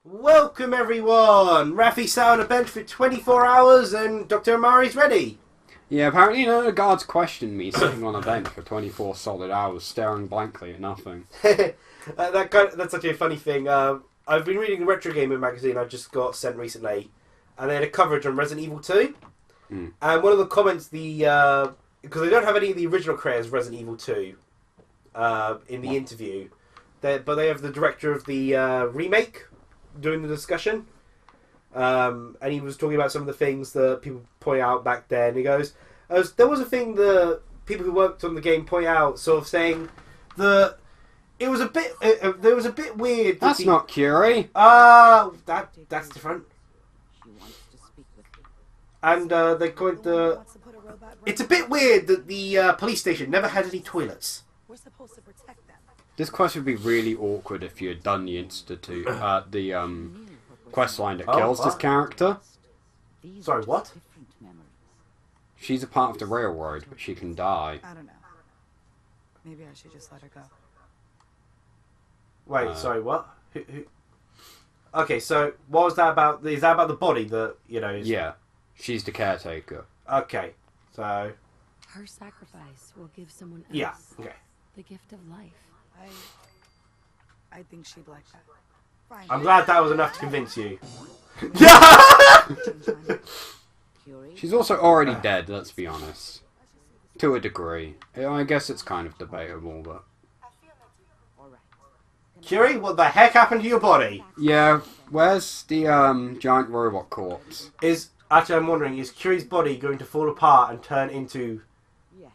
Welcome everyone! Rafi sat on a bench for 24 hours and Dr. Amari's ready. Yeah, apparently none of the guards questioned me sitting on a bench for 24 solid hours staring blankly at nothing. That's actually a funny thing. I've been reading the Retro Gamer magazine I just got sent recently, and they had a coverage on Resident Evil 2. And one of the comments, because they don't have any of the original creators of Resident Evil 2 in the interview, but they have the director of the remake doing the discussion. And he was talking about some of the things that people point out back then. He goes, there was a thing the people who worked on the game point out, sort of saying that it was a bit, there was a bit weird. That's not Curie. That's different. And they called it's a bit weird that the police station never had any toilets. We're supposed to protect them. This quest would be really awkward if you had done the institute, the quest line that kills this character. Sorry, what? She's a part of the railroad, but she can die. I don't know. Maybe I should just let her go. Wait, sorry, what? Who? Okay, so what was that about? Is that about the body that, you know? Yeah, she's the caretaker. Okay, so... Her sacrifice will give someone else Yeah, okay. the gift of life. I think she'd like that. Fine. I'm glad that was enough to convince you. She's also already dead, let's be honest. To a degree. I guess it's kind of debatable, but... Curie, what the heck happened to your body? Yeah, where's the giant robot corpse? Actually, I'm wondering, is Curie's body going to fall apart and turn into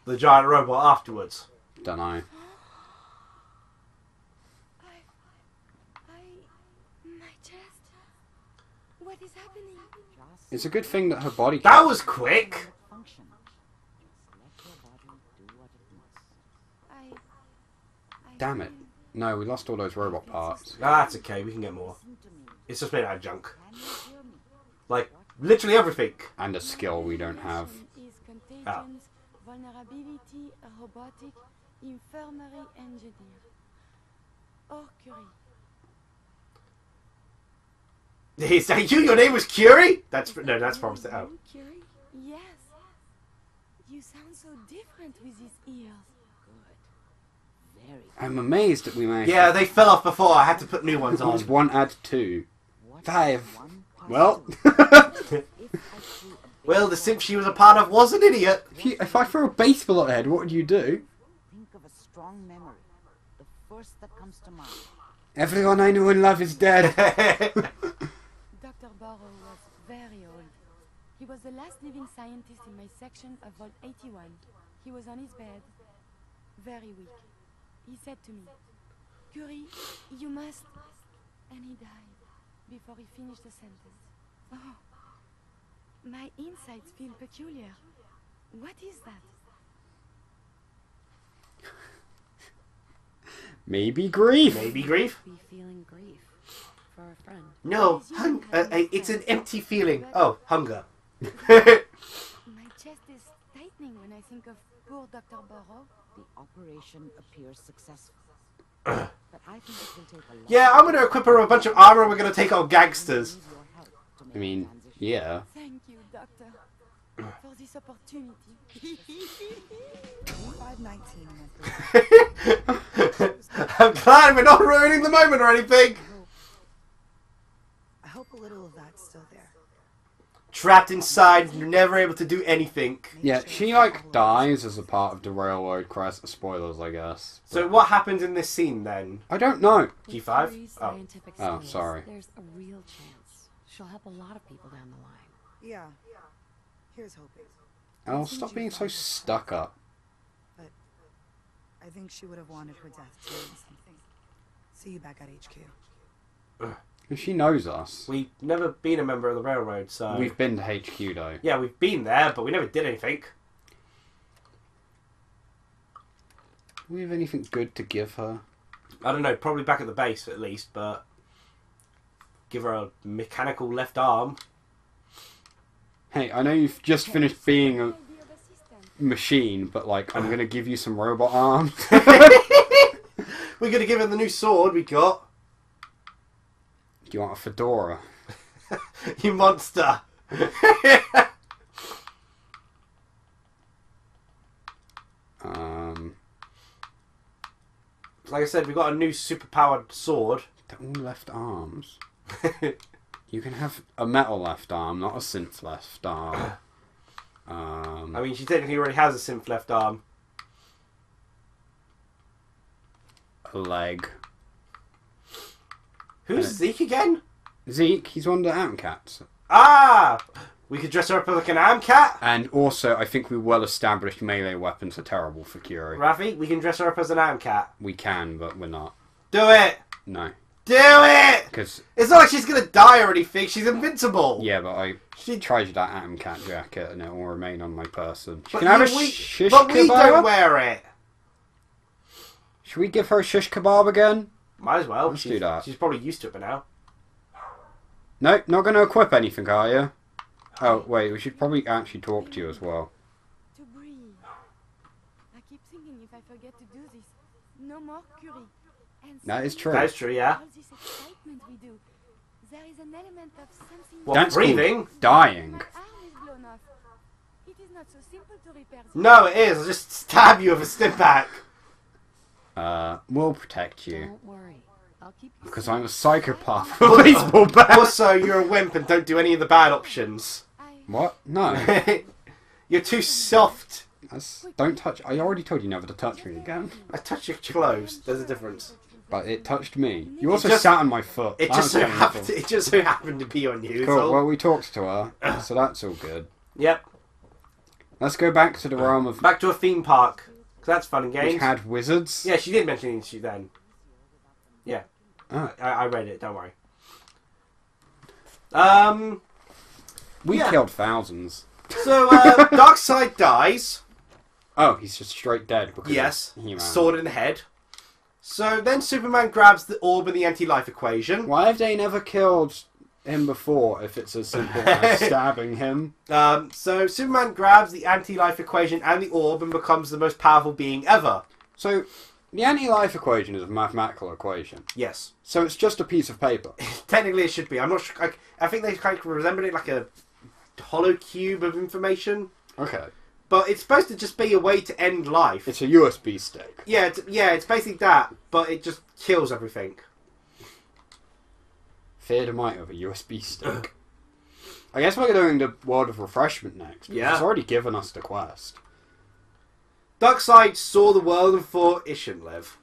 the giant robot afterwards? Dunno. My chest. What is happening? It's a good thing that her body... That was quick! Damn it. No, we lost all those robot parts. That's okay, we can get more. It's just made out of junk. Like, literally everything. And a skill we don't have. Ah. Vulnerability, robotic, infirmary engineer. Oh, Curie. Is that you? Your name was Curie? That's from... Oh. Curie? Yes. You sound so different with these ears. I'm amazed that we managed Yeah, they fell off before. I had to put new ones to... It's on. 1 add 2. 5. Well... Well, the simp she was a part of was an idiot. If I throw a baseball at her head, what would you do? Think of a strong memory. The first that comes to mind. Everyone I knew and love is dead. Dr. Burrow was very old. He was the last living scientist in my section of Vault 81. He was on his bed, very weak. He said to me, Curie, you must... And he died before he finished the sentence. Oh, my insides feel peculiar. What is that? Maybe grief. Maybe grief? Be feeling grief for a friend. No, it's an empty feeling. Oh, hunger. My chest is tightening when I think of poor Dr. Burrow. The operation appears successful. But I think it will take a lot. Yeah, I'm going to equip her with a bunch of armor and we're going to take out gangsters. Need your help to make I mean, the transition. yeah. Thank you, Doctor, for this opportunity. 519. I'm glad we're not ruining the moment or anything. I hope a little of that's still there. Trapped inside, you're never able to do anything. Yeah, she like dies as a part of the railroad crash. Spoilers, I guess. So what happens in this scene then? I don't know. With G5? Curie's Oh. scientific Oh, skills, sorry. There's a real chance she'll help a lot of people down the line. Yeah. Here's hoping. Oh, stop being so stuck up. But I think she would have wanted her death to mean something. See you back at HQ. She knows us. We've never been a member of the railroad, so... We've been to HQ though. Yeah, we've been there, but we never did anything. Do we have anything good to give her? I don't know, probably back at the base at least, but... Give her a mechanical left arm. Hey, I know you've just finished being a machine, but like, I'm gonna give you some robot arms. We're gonna give her the new sword we got. Do you want a fedora? You monster! Like I said, we got a new super-powered sword. They're all left arms. You can have a metal left arm, not a synth left arm. I mean, she technically already has a synth left arm. A leg. Who's Zeke again? Zeke, he's one of the Atom Cats. Ah! We could dress her up like an Am Cat. And also, I think we well established melee weapons are terrible for Curie. Rafi, we can dress her up as an Am Cat. We can, but we're not. Do it! No. Do it! Because... It's not like she's gonna die or anything. She's invincible. Yeah, but She tried that Atom Cat jacket and it will remain on my person. She But can have a shish But we kebab? don't wear it. Should we give her a shish kebab again? Might as well. Let's do that. She's probably used to it by now. No, not going to equip anything, are you? Oh, wait, we should probably actually talk to you as well. To breathe. I keep thinking if I forget to do this, no more Curie. And That is true. That is true, yeah. all this excitement we do, there is an element of something. What, That's breathing? called dying. My arm is blown off. It is not so simple to repair this. No, it is. I'll just stab you with a stimpack. We'll protect you. Don't worry. I'll keep you Because I'm a psychopath with a baseball bat. Also, you're a wimp and don't do any of the bad options. What? No. You're too soft. Don't touch... I already told you never to touch me again. I touch your clothes. There's a difference. But it touched me. You also just- sat on my foot. It That just was so painful. happened. It just so happened to be on you. Cool, So. well we talked to her, so that's all good. Yep. Let's go back to the realm of... Back to a theme park. 'Cause that's fun and games. Which had wizards. Yeah, she did mention it to you then. Yeah. Oh. I read it. Don't worry. We yeah. killed thousands. So Darkseid dies. Oh, he's just straight dead because Yes. of He-Man. Sword in the head. So then Superman grabs the orb and the anti-life equation. Why have they never killed him before if it's as simple as stabbing him? So Superman grabs the anti-life equation and the orb and becomes the most powerful being ever. So, the anti-life equation is a mathematical equation. Yes. So it's just a piece of paper. Technically it should be. I'm not sure. I think they kind of resemble it like a hollow cube of information. Okay. But it's supposed to just be a way to end life. It's a USB stick. Yeah, it's basically that, but it just kills everything. Fear the might of a USB stick. I guess we're doing the World of Refreshment next. Because Yeah. It's already given us the quest. Darkseid saw the world and thought it shouldn't live.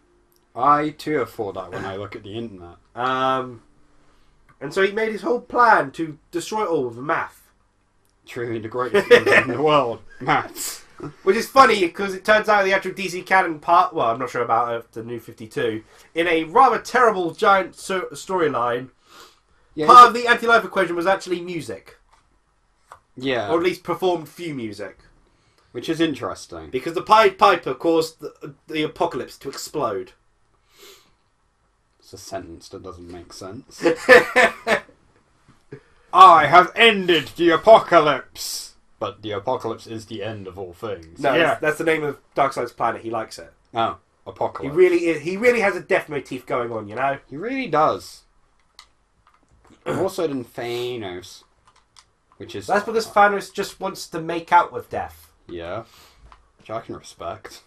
I too have thought that when I look at the internet. And so he made his whole plan to destroy it all with math. Truly the greatest thing in the world. Maths. Which is funny because it turns out the actual DC canon part, well, I'm not sure about the New 52, in a rather terrible giant storyline, Yeah, part of the anti-life equation was actually music. yeah. Or at least performed few music. Which is interesting. Because the Pied Piper caused the apocalypse to explode. It's a sentence that doesn't make sense. I have ended the apocalypse! But the apocalypse is the end of all things. No, Yeah. that's the name of Darkseid's planet. He likes it. Oh, He apocalypse. really is. He really has a death motif going on, you know? He really does. More so than Thanos. Which is... That's because Thanos just wants to make out with death. Yeah. Which I can respect.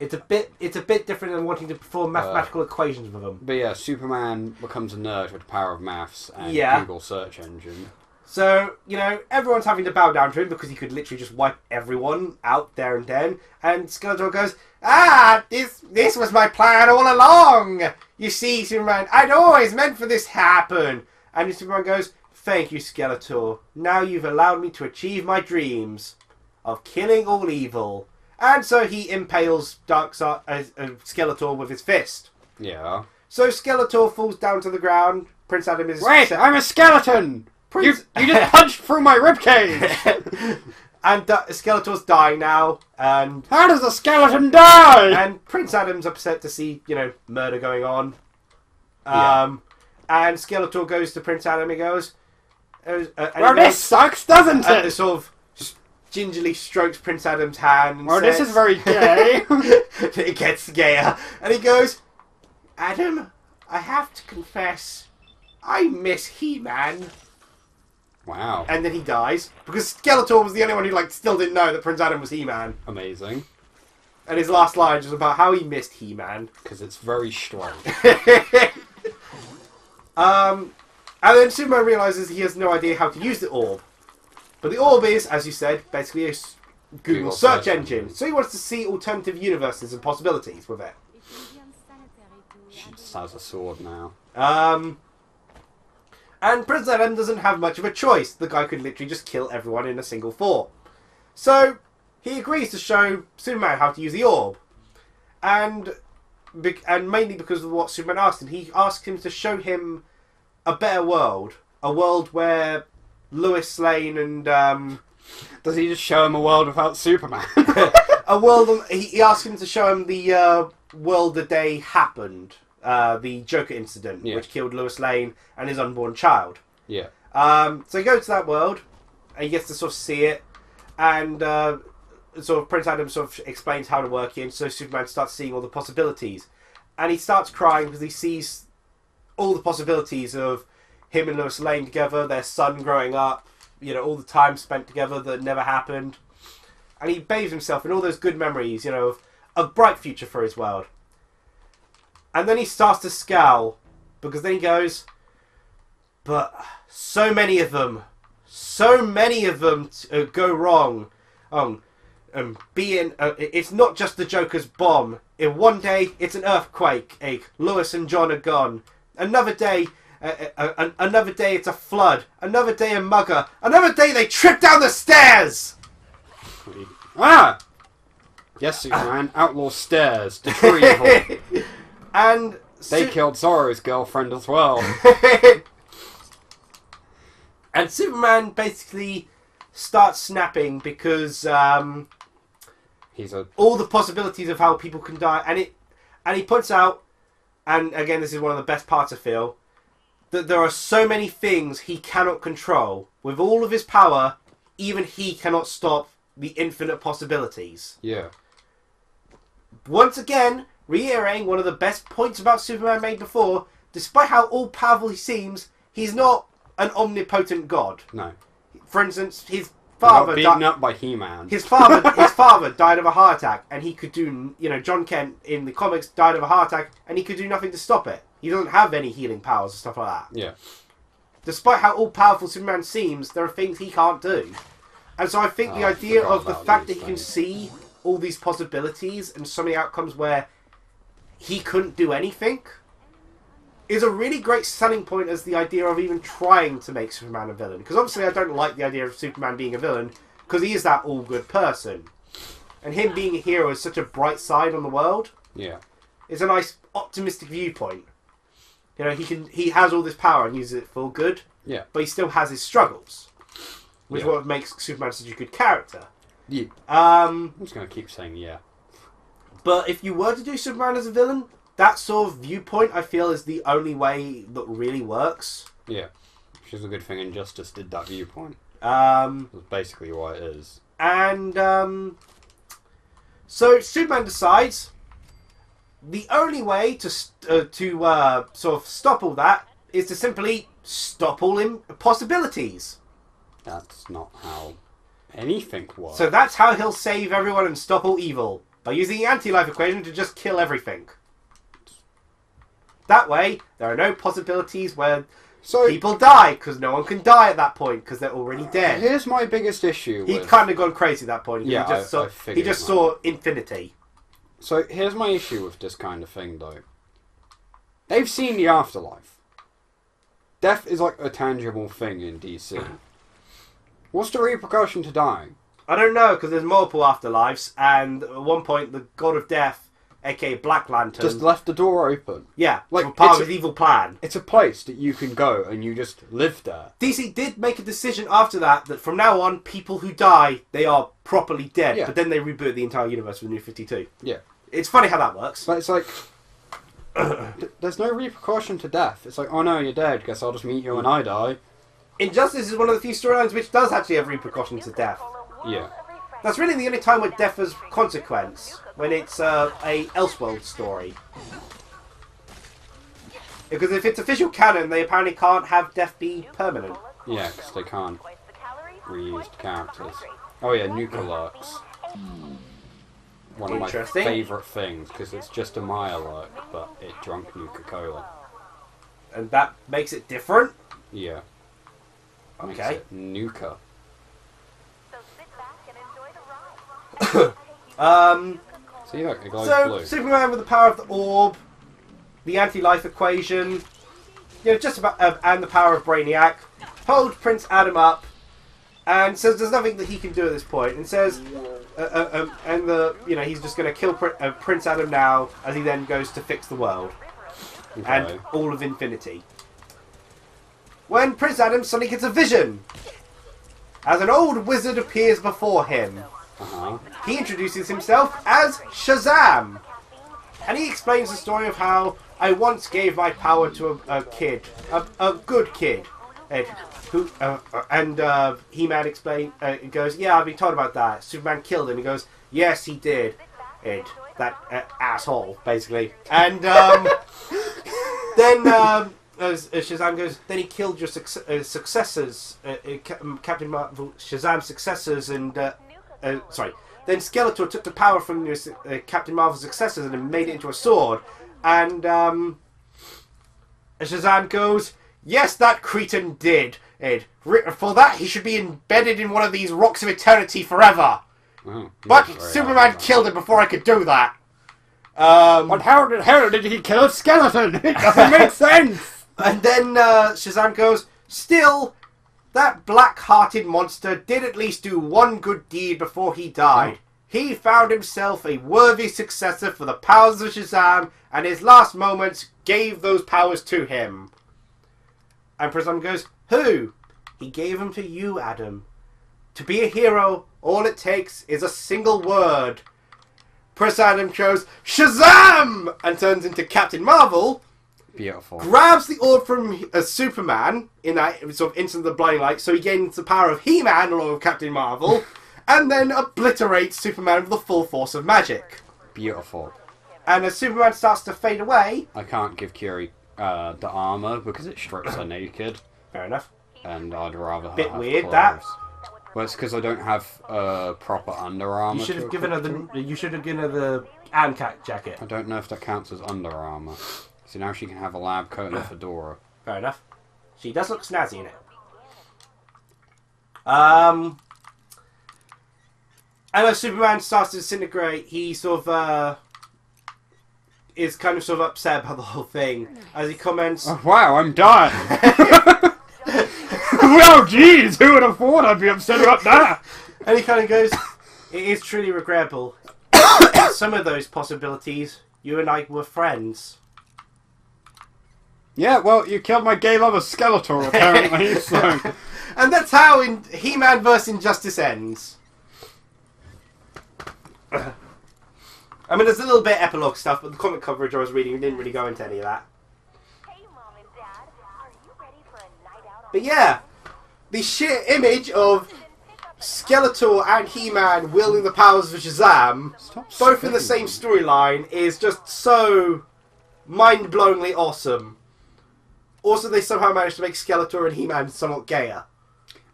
It's a bit different than wanting to perform mathematical equations with them. But yeah, Superman becomes a nerd with the power of maths and Yeah. Google search engine. So, you know, everyone's having to bow down to him because he could literally just wipe everyone out there and then. And Skeletor goes, this was my plan all along! You see, Superman, I'd always meant for this to happen! And Superman goes, thank you, Skeletor. Now you've allowed me to achieve my dreams of killing all evil. And so he impales Skeletor with his fist. Yeah. So Skeletor falls down to the ground. Prince Adam is... Wait, I'm a skeleton! You just punched through my ribcage! And Skeletor's dying now, and How does a skeleton die? and Prince Adam's upset to see, you know, murder going on. Yeah. And Skeletor goes to Prince Adam. He goes, Well, this sucks, doesn't and it? sort of gingerly strokes Prince Adam's hand. And Well, this is says- very gay. It gets gayer, and he goes, Adam, I have to confess, I miss He-Man. Wow. And then he dies because Skeletor was the only one who still didn't know that Prince Adam was He-Man. Amazing. And his last line was about how he missed He-Man. Because it's very strong. And then Superman realizes he has no idea how to use the orb. But the orb is, as you said, basically a Google search engine. So he wants to see alternative universes and possibilities with it. She just has a sword now. And Prince Adam doesn't have much of a choice. The guy could literally just kill everyone in a single fall. So he agrees to show Superman how to use the orb. And mainly because of what Superman asked him. He asked him to show him a better world. A world where Lois Lane and... Does he just show him a world without Superman? a world... He asked him to show him the world the day happened. The Joker incident, which killed Lois Lane and his unborn child. Yeah. So he goes to that world, and he gets to sort of see it, and sort of Prince Adam sort of explains how to work in, so Superman starts seeing all the possibilities. And he starts crying because he sees all the possibilities of him and Lois Lane together, their son growing up, all the time spent together that never happened. And he bathes himself in all those good memories, of a bright future for his world. And then he starts to scowl, because then he goes, but so many of them go wrong. It's not just the Joker's bomb. In one day, it's an earthquake. Lois and John are gone. Another day, it's a flood. Another day, a mugger. Another day, they trip down the stairs. Ah! Yes, Superman. Outlaw stairs. Destroy evil. And they killed Zorro's girlfriend as well. And Superman basically starts snapping because all the possibilities of how people can die, and he puts out, and again this is one of the best parts I feel, that there are so many things he cannot control. With all of his power, even he cannot stop the infinite possibilities. Yeah. Once again, reiterating one of the best points about Superman made before, despite how all-powerful he seems, he's not an omnipotent god. No. For instance, his father beaten up by He-Man. His father died of a heart attack, and he could do. John Kent in the comics died of a heart attack, and he could do nothing to stop it. He doesn't have any healing powers or stuff like that. Yeah. Despite how all-powerful Superman seems, there are things he can't do, and so I think the idea of the fact that he can see all these possibilities and so many outcomes where he couldn't do anything is a really great selling point as the idea of even trying to make Superman a villain. Because obviously I don't like the idea of Superman being a villain, because he is that all-good person. And him being a hero is such a bright side on the world. Yeah. It's a nice, optimistic viewpoint. He has all this power and uses it for good. Yeah. But he still has his struggles. Which is what makes Superman such a good character. Yeah. I'm just going to keep saying yeah. But if you were to do Superman as a villain, that sort of viewpoint, I feel, is the only way that really works. Yeah. Which is a good thing Injustice did that viewpoint. That's basically what it is. And, so Superman decides the only way to sort of stop all that is to simply stop all possibilities. That's not how anything works. So that's how he'll save everyone and stop all evil. By using the anti-life equation to just kill everything. That way, there are no possibilities where people die, because no one can die at that point, because they're already dead. Here's my biggest issue. He'd kind of gone crazy at that point. Yeah, he just saw infinity. So here's my issue with this kind of thing, though. They've seen the afterlife. Death is like a tangible thing in DC. What's the repercussion to dying? I don't know, because there's multiple afterlives, and at one point the God of Death, aka Black Lantern, just left the door open. Yeah, like part of his evil plan. It's a place that you can go and you just live there. DC did make a decision after that from now on, people who die, they are properly dead. Yeah. But then they reboot the entire universe with New 52. Yeah. It's funny how that works. But it's like, there's no repercussion to death. It's like, oh no, you're dead. Guess I'll just meet you when I die. Injustice is one of the few storylines which does actually have repercussions to death. Yeah. That's really the only time where death has consequence, when it's a Elseworld story. Because if it's official canon, they apparently can't have death be permanent. Yeah, because they can't reuse characters. Oh yeah, Nuka-World. One of my Interesting. favourite things, because it's just a Maya-lurk, but it drunk Nuka-Cola. And that makes it different? Yeah. Makes Okay. it Nuka. See, look, it glows So, blue. Superman with the power of the orb, the anti-life equation, you know, just about, and the power of Brainiac, holds Prince Adam up, and says there's nothing that he can do at this point, and says, he's just going to kill Prince Adam now, as he then goes to fix the world Okay. and all of infinity. When Prince Adam suddenly gets a vision, as an old wizard appears before him. Uh-huh. He introduces himself as Shazam, and he explains the story of how I once gave my power to a kid, a good kid, Ed, who He-Man goes, yeah, I've been told about that. Superman killed him. He goes, yes, he did, Ed, that asshole, basically. And then as Shazam goes, then he killed your successors, Captain Marvel, Shazam's successors, and. Then Skeletor took the power from Captain Marvel's successors and made it into a sword. And Shazam goes, yes, that cretin did, Ed. For that, he should be embedded in one of these rocks of eternity forever. Oh, But yes, Superman killed him before I could do that. But how the hell did he kill a skeleton? It doesn't make sense! And then Shazam goes, still, that black-hearted monster did at least do one good deed before he died. Oh. He found himself a worthy successor for the powers of Shazam, and his last moments gave those powers to him. And Prism goes, who? He gave them to you, Adam. To be a hero, all it takes is a single word. Prince Adam goes, Shazam! And turns into Captain Marvel. Beautiful. Grabs the orb from Superman in that sort of instant of the blinding light, so he gains the power of He-Man along with Captain Marvel, and then obliterates Superman with the full force of magic. Beautiful. And as Superman starts to fade away... I can't give Curie the armour because it strips her naked, Fair enough. and I'd rather her Bit have weird, clothes. that. Well, it's because I don't have proper Under Armour. You should have to given her equip to. the. You should have given her the Amcat jacket. I don't know if that counts as Under Armour. So now she can have a lab coat and a fedora. Fair enough. She does look snazzy in it. And as Superman starts to disintegrate, he sort of is kind of sort of upset about the whole thing as he comments. Oh, wow, I'm done. Well, geez, who would have thought I'd be upset about that? And he kind of goes, it is truly regrettable. Some of those possibilities, you and I were friends. Yeah, well, you killed my gay lover Skeletor, apparently, so... And that's how He-Man vs. Injustice ends. I mean, there's a little bit of epilogue stuff, but the comic coverage I was reading didn't really go into any of that. Hey, Mom and Dad, are you ready for a night out on But yeah, the sheer image of Skeletor and He-Man wielding the powers of Shazam, Stop both in the spitting. same storyline, is just so mind-blowingly awesome. Also, they somehow managed to make Skeletor and He-Man somewhat gayer,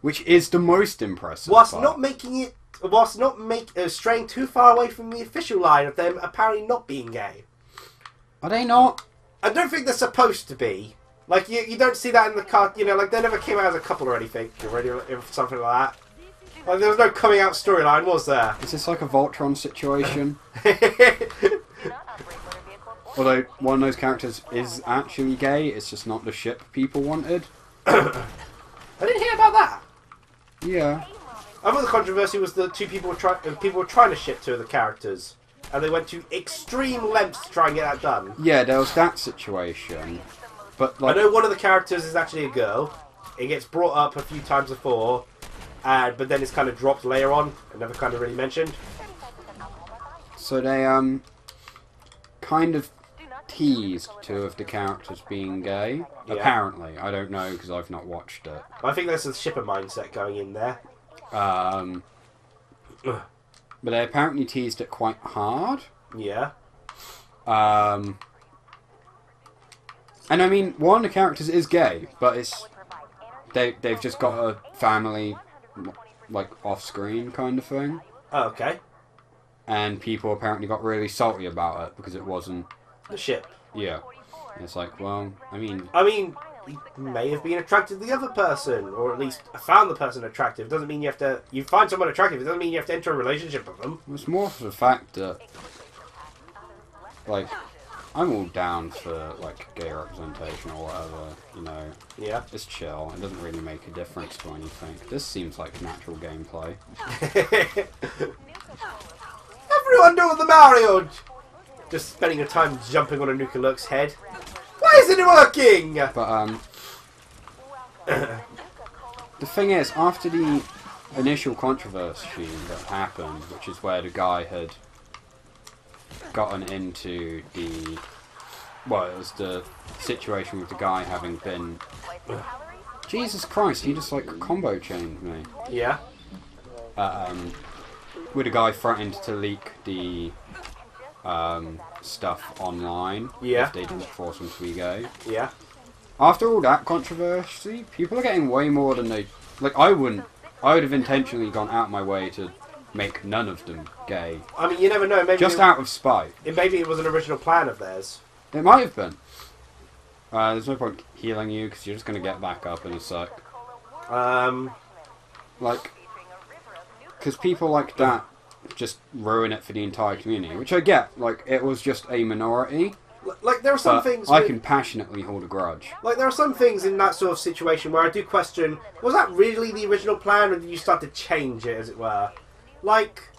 Which is the most impressive whilst part. not straying too far away from the official line of them apparently not being gay. Are they not? I don't think they're supposed to be. Like, you don't see that in the car, you know, like, they never came out as a couple or anything, or something like that. Like, there was no coming out storyline, was there? Is this like a Voltron situation? Although one of those characters is actually gay, it's just not the ship people wanted. I didn't hear about that. Yeah. I thought the controversy was the two people were trying to ship two of the characters, and they went to extreme lengths to try and get that done. Yeah, there was that situation. But like, I know one of the characters is actually a girl. It gets brought up a few times before, but then it's kind of dropped later on and never kind of really mentioned. so they kind of teased two of the characters being gay. Yeah. Apparently, I don't know because I've not watched it. I think there's a shipper mindset going in there. But they apparently teased it quite hard. Yeah. And I mean, one of the characters is gay, but it's they've just got a family, like off screen kind of thing. Oh, okay. And people apparently got really salty about it because it wasn't. The ship. Yeah. It's like, well, I mean, he may have been attracted to the other person, or at least found the person attractive. Doesn't mean you have to. You find someone attractive. It doesn't mean you have to enter a relationship with them. it's more for the fact that, like, I'm all down for like gay representation or whatever. You know, Yeah. it's chill. It doesn't really make a difference to anything. This seems like natural gameplay. Everyone doing the Mario! Just spending your time jumping on a Nuka-Lurk's head. Why isn't it working? But the thing is, after the initial controversy that happened, which is where the guy had gotten into the, well, it was the situation with the guy having been, Jesus Christ, he just like combo chained me. Yeah. With a guy threatened to leak the stuff online Yeah. if they didn't force him to be gay. Yeah. After all that controversy, people are getting way more than they... Like, I would have intentionally gone out of my way to make none of them gay. I mean, you never know. Maybe Just out of spite. Maybe it was an original plan of theirs. It might have been. There's no point healing you, because you're just going to get back up in a sec. Like... Because people like that just ruin it for the entire community, which I get. Like, it was just a minority. Like, there are some But things... I can passionately hold a grudge. Like, there are some things in that sort of situation where I do question, was that really the original plan, or did you start to change it, as it were? Like,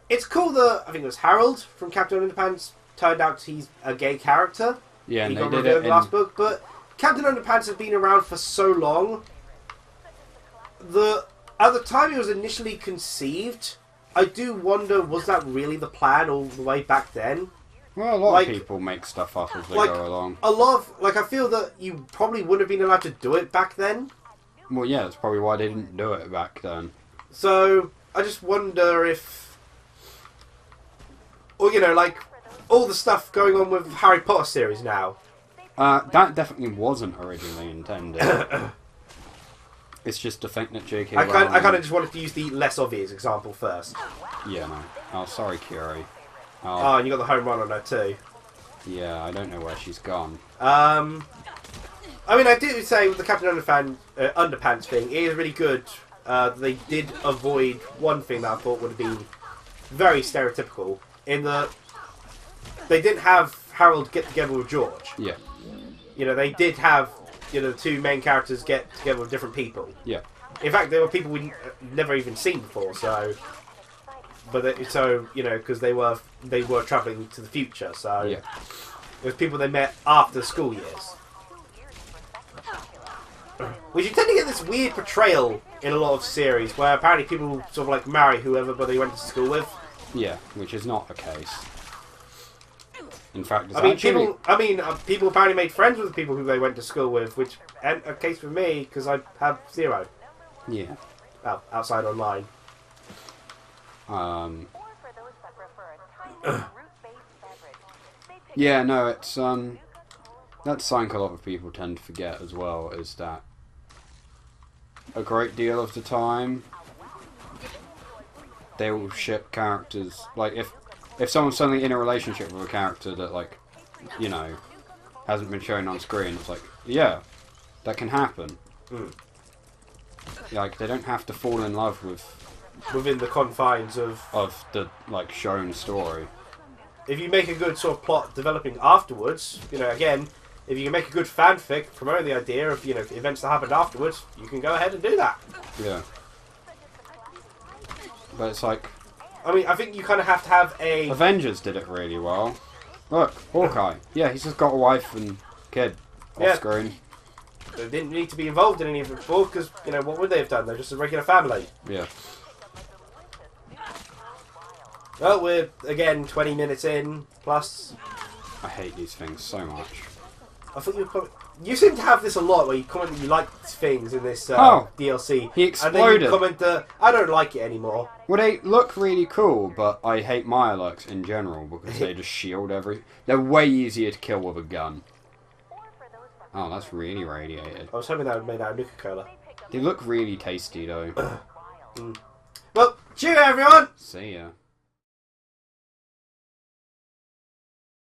it's cool that, I think it was Harold from Captain Underpants, turned out he's a gay character. Yeah, he and got they did revealed it in the last book, but Captain Underpants has been around for so long that at the time it was initially conceived, I do wonder, was that really the plan all the way back then? Well, a lot like- of people make stuff up as they like- go along. A lot of, like, I feel that you probably wouldn't have been allowed to do it back then. Well, yeah, that's probably why they didn't do it back then. So, I just wonder if... Or, you know, like, all the stuff going on with Harry Potter series now. That definitely wasn't originally intended. It's just to think that J.K. I Rowling... kind of just wanted to use the less obvious example first. Yeah, no. Oh, sorry, Curie. Oh, and you got the home run on her too. Yeah, I don't know where she's gone. I mean, I do say with the Captain Underpants thing, it is really good. They did avoid one thing that I thought would have been very stereotypical, in that they didn't have Harold get together with George. Yeah. You know, they did have, you know, the two main characters get together with different people. Yeah. In fact, there were people we'd never even seen before, so... But so, you know, because they were travelling to the future, so... Yeah. It was people they met after school years. Which you tend to get this weird portrayal in a lot of series, where apparently people sort of like marry whoever but they went to school with. Yeah, which is not the case. In fact, it's I mean, actually... people apparently made friends with the people who they went to school with, which ain't a case for me, because I have zero. Yeah. Well, outside online. Yeah, no, it's, that's something a lot of people tend to forget as well, is that a great deal of the time, they will ship characters, like, if someone's suddenly in a relationship with a character that, like, you know, hasn't been shown on screen, it's like, yeah, that can happen. Like, they don't have to fall in love Within the confines of the, like, shown story. if you make a good sort of plot developing afterwards, you know, again, if you can make a good fanfic promoting the idea of, you know, events that happened afterwards, you can go ahead and do that. Yeah. But it's like... I mean, I think you kind of have to have a... Avengers did it really well. Look, Hawkeye. Yeah, he's just got a wife and kid off screen. They didn't need to be involved in any of it before, because, you know, what would they have done? They're just a regular family. Yeah. Well, we're, again, 20 minutes in, plus... I hate these things so much. I thought you were you seem to have this a lot, where you comment that you like things in this DLC. He And then you exploded. comment that, I don't like it anymore. Well, they look really cool, but I hate Mirelurks in general, because they just shield every... They're way easier to kill with a gun. Oh, that's really radiated. I was hoping that would made out of Nuka-Cola. They look really tasty though. Well, cheerio everyone! See ya.